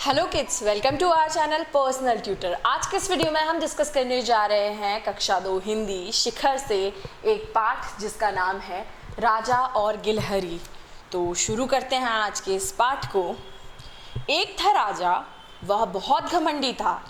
Hello kids, welcome to our channel personal tutor. आज के इस वीडियो में हम डिस्कस करने जा रहे हैं कक्षा 2 हिंदी शिखर से एक पाठ जिसका नाम है राजा और गिलहरी। तो शुरू करते हैं आज के इस पाठ को। एक था राजा, वह बहुत घमंडी था।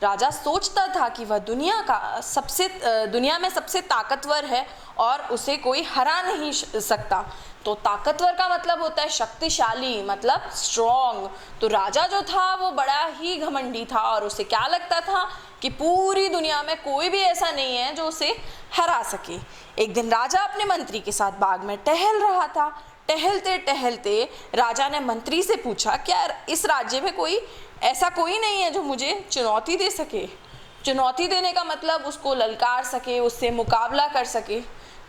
राजा सोचता था कि वह दुनिया में सबसे ताकतवर है और उसे कोई हरा नहीं सकता। तो ताकतवर का मतलब होता है शक्तिशाली, मतलब स्ट्रॉन्ग। तो राजा जो था वो बड़ा ही घमंडी था और उसे क्या लगता था कि पूरी दुनिया में कोई भी ऐसा नहीं है जो उसे हरा सके। एक दिन राजा अपने मंत्री के साथ बाग में टहल रहा था। टहलते टहलते राजा ने मंत्री से पूछा, क्या इस राज्य में ऐसा कोई नहीं है जो मुझे चुनौती दे सके? चुनौती देने का मतलब उसको ललकार सके, उससे मुकाबला कर सके।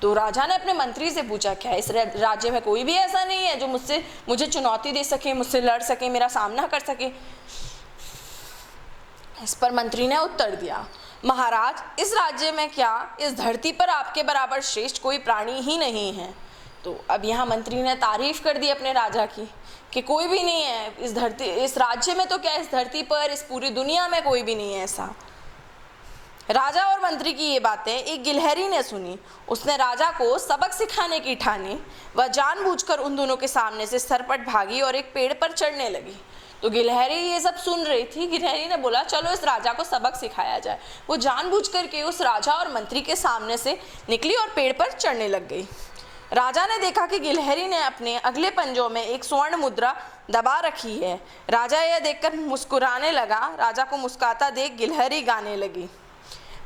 तो राजा ने अपने मंत्री से पूछा, क्या इस राज्य में कोई भी ऐसा नहीं है जो मुझे चुनौती दे सके, मुझसे लड़ सके, मेरा सामना कर सके? इस पर मंत्री ने उत्तर दिया, महाराज, इस राज्य में क्या इस धरती पर आपके बराबर श्रेष्ठ कोई प्राणी ही नहीं है। तो अब यहाँ मंत्री ने तारीफ कर दी अपने राजा की कि कोई भी नहीं है इस राज्य में, तो क्या इस धरती पर, इस पूरी दुनिया में कोई भी नहीं है ऐसा। राजा और मंत्री की ये बातें एक गिलहरी ने सुनी। उसने राजा को सबक सिखाने की ठानी। वह जानबूझकर उन दोनों के सामने से सरपट भागी और एक पेड़ पर चढ़ने लगी। तो गिलहरी ये सब सुन रही थी। गिलहरी ने बोला, चलो इस राजा को सबक सिखाया जाए। वो जानबूझकर के उस राजा और मंत्री के सामने से निकली और पेड़ पर चढ़ने लग गई। राजा ने देखा कि गिलहरी ने अपने अगले पंजों में एक स्वर्ण मुद्रा दबा रखी है। राजा यह देखकर मुस्कुराने लगा। राजा को मुस्कुराता देख गिलहरी गाने लगी,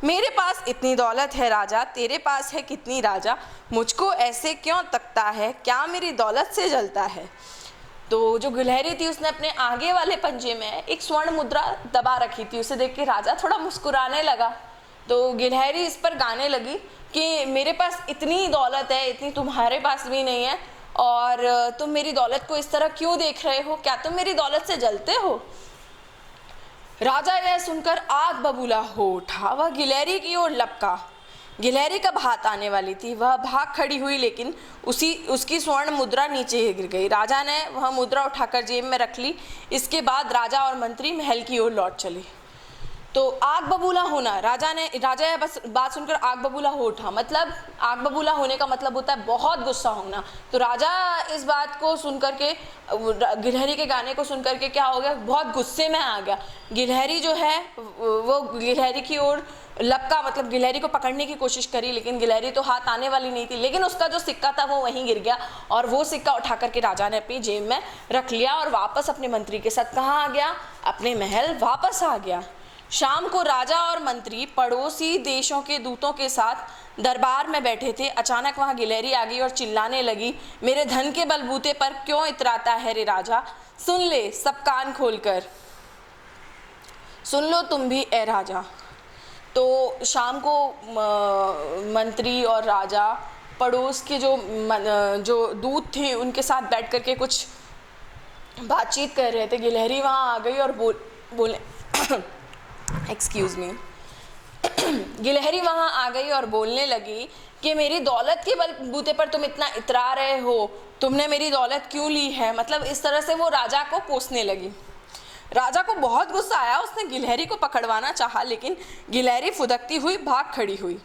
मेरे पास इतनी दौलत है राजा, तेरे पास है कितनी राजा, मुझको ऐसे क्यों तकता है, क्या मेरी दौलत से जलता है। तो जो गिलहरी थी उसने अपने आगे वाले पंजे में एक स्वर्ण मुद्रा दबा रखी थी। उसे देख के राजा थोड़ा मुस्कुराने लगा। तो गिलहरी इस पर गाने लगी कि मेरे पास इतनी दौलत है, इतनी तुम्हारे पास भी नहीं है, और तुम मेरी दौलत को इस तरह क्यों देख रहे हो, क्या तुम मेरी दौलत से जलते हो। राजा यह सुनकर आग बबूला हो उठा। वह गिलहरी की ओर लपका। गिलहरी कब हाथ आने वाली थी, वह भाग खड़ी हुई, लेकिन उसकी स्वर्ण मुद्रा नीचे गिर गई। राजा ने वह मुद्रा उठाकर जेब में रख ली। इसके बाद राजा और मंत्री महल की ओर लौट चले। तो आग बबूला होना, राजा यह बस बात सुनकर आग बबूला हो उठा। मतलब आग बबूला होने का मतलब होता है बहुत गुस्सा होना। तो राजा इस बात को सुनकर के, गिलहरी के गाने को सुनकर के क्या हो गया, बहुत गुस्से में आ गया। गिलहरी जो है वो गिलहरी की ओर लपका, मतलब गिलहरी को पकड़ने की कोशिश करी, लेकिन गिलहरी तो हाथ आने वाली नहीं थी। लेकिन उसका जो सिक्का था वो वहीं गिर गया और वो सिक्का उठा करके राजा ने अपनी जेब में रख लिया और वापस अपने मंत्री के साथ कहाँ आ गया, अपने महल वापस आ गया। शाम को राजा और मंत्री पड़ोसी देशों के दूतों के साथ दरबार में बैठे थे। अचानक वहां गिलहरी आ गई और चिल्लाने लगी, मेरे धन के बलबूते पर क्यों इतराता है रे राजा, सुन ले सब कान खोलकर, सुन लो तुम भी ए राजा। तो शाम को मंत्री और राजा पड़ोस के जो दूत थे उनके साथ बैठ करके कुछ बातचीत कर रहे थे। गिलहरी वहाँ आ गई और बोले एक्सक्यूज मी गिलहरी वहाँ आ गई और बोलने लगी कि मेरी दौलत के बलबूते पर तुम इतना इतरा रहे हो, तुमने मेरी दौलत क्यों ली है। मतलब इस तरह से वो राजा को कोसने लगी। राजा को बहुत गुस्सा आया। उसने गिलहरी को पकड़वाना चाहा, लेकिन गिलहरी फुदकती हुई भाग खड़ी हुई।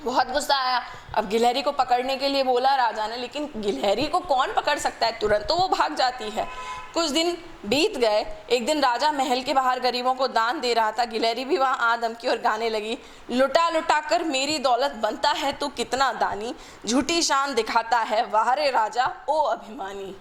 बहुत गुस्सा आया। अब गिलहरी को पकड़ने के लिए बोला राजा ने, लेकिन गिलहरी को कौन पकड़ सकता है, तुरंत तो वो भाग जाती है। कुछ दिन बीत गए। एक दिन राजा महल के बाहर गरीबों को दान दे रहा था। गिलहरी भी वहाँ आ धमकी और गाने लगी, लुटा लुटा कर मेरी दौलत बनता है तो कितना दानी, झूठी शान दिखाता है वाह रे राजा ओ अभिमानी।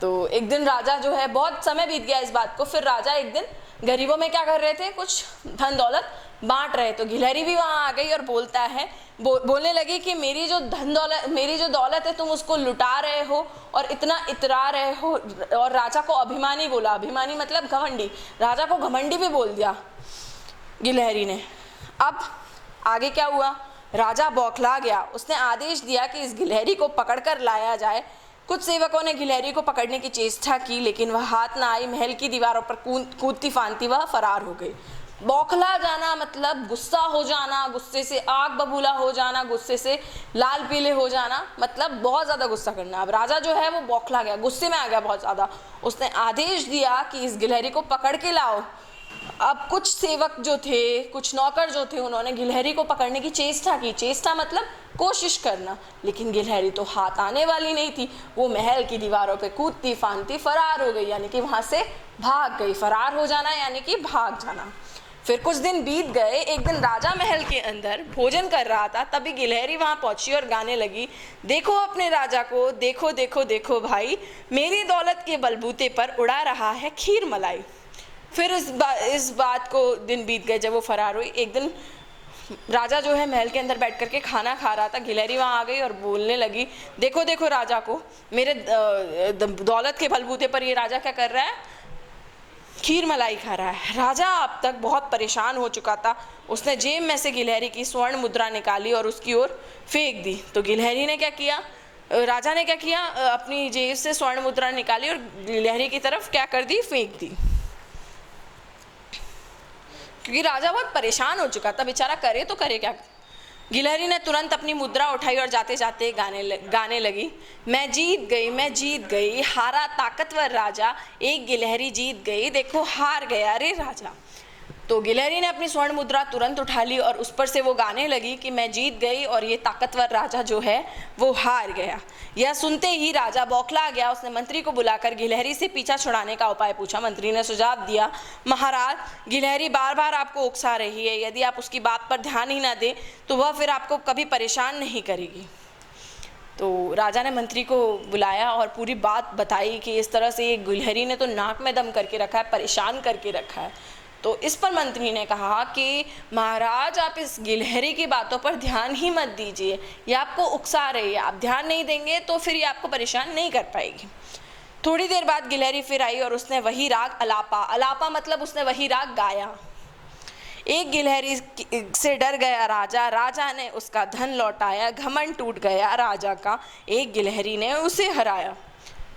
तो एक दिन राजा जो है, बहुत समय बीत गया इस बात को, फिर राजा एक दिन गरीबों में क्या कर रहे थे, कुछ धन दौलत बांट रहे। तो गिलहरी भी वहाँ आ गई और बोलने लगी कि मेरी जो दौलत है तुम उसको लुटा रहे हो और इतना इतरा रहे हो। और राजा को अभिमानी बोला। अभिमानी मतलब घमंडी। राजा को घमंडी भी बोल दिया गिलहरी ने। अब आगे क्या हुआ, राजा बौखला गया। उसने आदेश दिया कि इस गिलहरी को पकड़कर लाया जाए। कुछ सेवकों ने गिलहरी को पकड़ने की चेष्टा की, लेकिन वह हाथ न आई। महल की दीवारों पर कूदती फांदती वह फरार हो गई। बौखला जाना मतलब गुस्सा हो जाना, गुस्से से आग बबूला हो जाना, गुस्से से लाल पीले हो जाना, मतलब बहुत ज़्यादा गुस्सा करना। अब राजा जो है वो बौखला गया, गुस्से में आ गया बहुत ज़्यादा। उसने आदेश दिया कि इस गिलहरी को पकड़ के लाओ। अब कुछ सेवक जो थे, कुछ नौकर जो थे, उन्होंने गिलहरी को पकड़ने की चेष्टा की। चेष्टा मतलब कोशिश करना, लेकिन गिलहरी तो हाथ आने वाली नहीं थी। वो महल की दीवारों पे कूदती फांदती फरार हो गई, यानी कि वहाँ से भाग गई। फरार हो जाना यानी कि भाग जाना। फिर कुछ दिन बीत गए। एक दिन राजा महल के अंदर भोजन कर रहा था, तभी गिलहरी वहाँ पहुंची और गाने लगी, देखो अपने राजा को, देखो देखो देखो भाई, मेरी दौलत के बलबूते पर उड़ा रहा है खीर मलाई। फिर इस बात को दिन बीत गए जब वो फरार हुई। एक दिन राजा जो है महल के अंदर बैठ करके खाना खा रहा था, गिलहरी वहाँ आ गई और बोलने लगी, देखो देखो राजा को, मेरे दौलत के बलबूते पर ये राजा क्या कर रहा है, खीर मलाई खा रहा है। राजा अब तक बहुत परेशान हो चुका था। उसने जेब में से गिलहरी की स्वर्ण मुद्रा निकाली और उसकी ओर फेंक दी। तो गिलहरी ने क्या किया, राजा ने क्या किया, अपनी जेब से स्वर्ण मुद्रा निकाली और गिलहरी की तरफ क्या कर दी, फेंक दी। क्योंकि राजा बहुत परेशान हो चुका था बेचारा, करे तो करे क्या। गिलहरी ने तुरंत अपनी मुद्रा उठाई और जाते जाते गाने लगी, मैं जीत गई, मैं जीत गई, हारा ताकतवर राजा, एक गिलहरी जीत गई, देखो हार गया रे राजा। तो गिलहरी ने अपनी स्वर्ण मुद्रा तुरंत उठा ली और उस पर से वो गाने लगी कि मैं जीत गई और ये ताकतवर राजा जो है वो हार गया। यह सुनते ही राजा बौखला गया। उसने मंत्री को बुलाकर गिलहरी से पीछा छुड़ाने का उपाय पूछा। मंत्री ने सुझाव दिया, महाराज, गिलहरी बार बार आपको उकसा रही है, यदि आप उसकी बात पर ध्यान ही ना दें तो वह फिर आपको कभी परेशान नहीं करेगी। तो राजा ने मंत्री को बुलाया और पूरी बात बताई कि इस तरह से गिलहरी ने तो नाक में दम करके रखा है, परेशान करके रखा है। तो इस पर मंत्री ने कहा कि महाराज, आप इस गिलहरी की बातों पर ध्यान ही मत दीजिए, ये आपको उकसा रही है, आप ध्यान नहीं देंगे तो फिर ये आपको परेशान नहीं कर पाएगी। थोड़ी देर बाद गिलहरी फिर आई और उसने वही राग अलापा मतलब उसने वही राग गाया। एक गिलहरी से डर गया राजा, राजा ने उसका धन लौटाया, घमंड टूट गया राजा का, एक गिलहरी ने उसे हराया।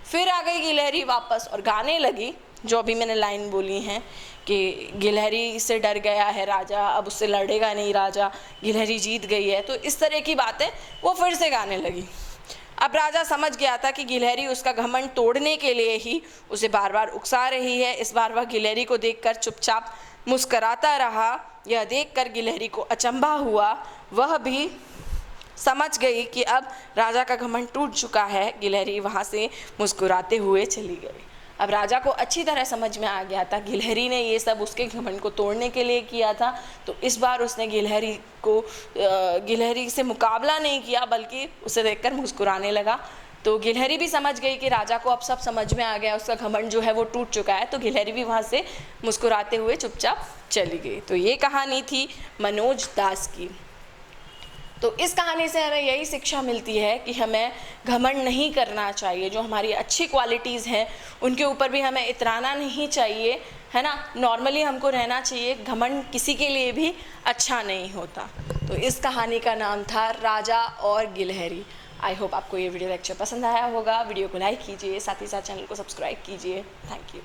फिर आ गई गिलहरी वापस और गाने लगी जो अभी मैंने लाइन बोली हैं कि गिलहरी से डर गया है राजा, अब उससे लड़ेगा नहीं राजा, गिलहरी जीत गई है। तो इस तरह की बातें वो फिर से गाने लगी। अब राजा समझ गया था कि गिलहरी उसका घमंड तोड़ने के लिए ही उसे बार बार उकसा रही है। इस बार वह गिलहरी को देखकर चुपचाप मुस्कराता रहा। यह देखकर गिलहरी को अचंभा हुआ, वह भी समझ गई कि अब राजा का घमंड टूट चुका है। गिलहरी वहाँ से मुस्कुराते हुए चली गई। अब राजा को अच्छी तरह समझ में आ गया था गिलहरी ने ये सब उसके घमंड को तोड़ने के लिए किया था। तो इस बार उसने गिलहरी से मुकाबला नहीं किया, बल्कि उसे देखकर मुस्कुराने लगा। तो गिलहरी भी समझ गई कि राजा को अब सब समझ में आ गया, उसका घमंड जो है वो टूट चुका है। तो गिलहरी भी वहाँ से मुस्कुराते हुए चुपचाप चली गई। तो ये कहानी थी मनोज दास की। तो इस कहानी से हमें यही शिक्षा मिलती है कि हमें घमंड नहीं करना चाहिए। जो हमारी अच्छी क्वालिटीज़ हैं उनके ऊपर भी हमें इतराना नहीं चाहिए, है ना। नॉर्मली हमको रहना चाहिए, घमंड किसी के लिए भी अच्छा नहीं होता। तो इस कहानी का नाम था राजा और गिलहरी। आई होप आपको ये वीडियो लेक्चर पसंद आया होगा। वीडियो को लाइक कीजिए, साथ ही साथ चैनल को सब्सक्राइब कीजिए। Thank you.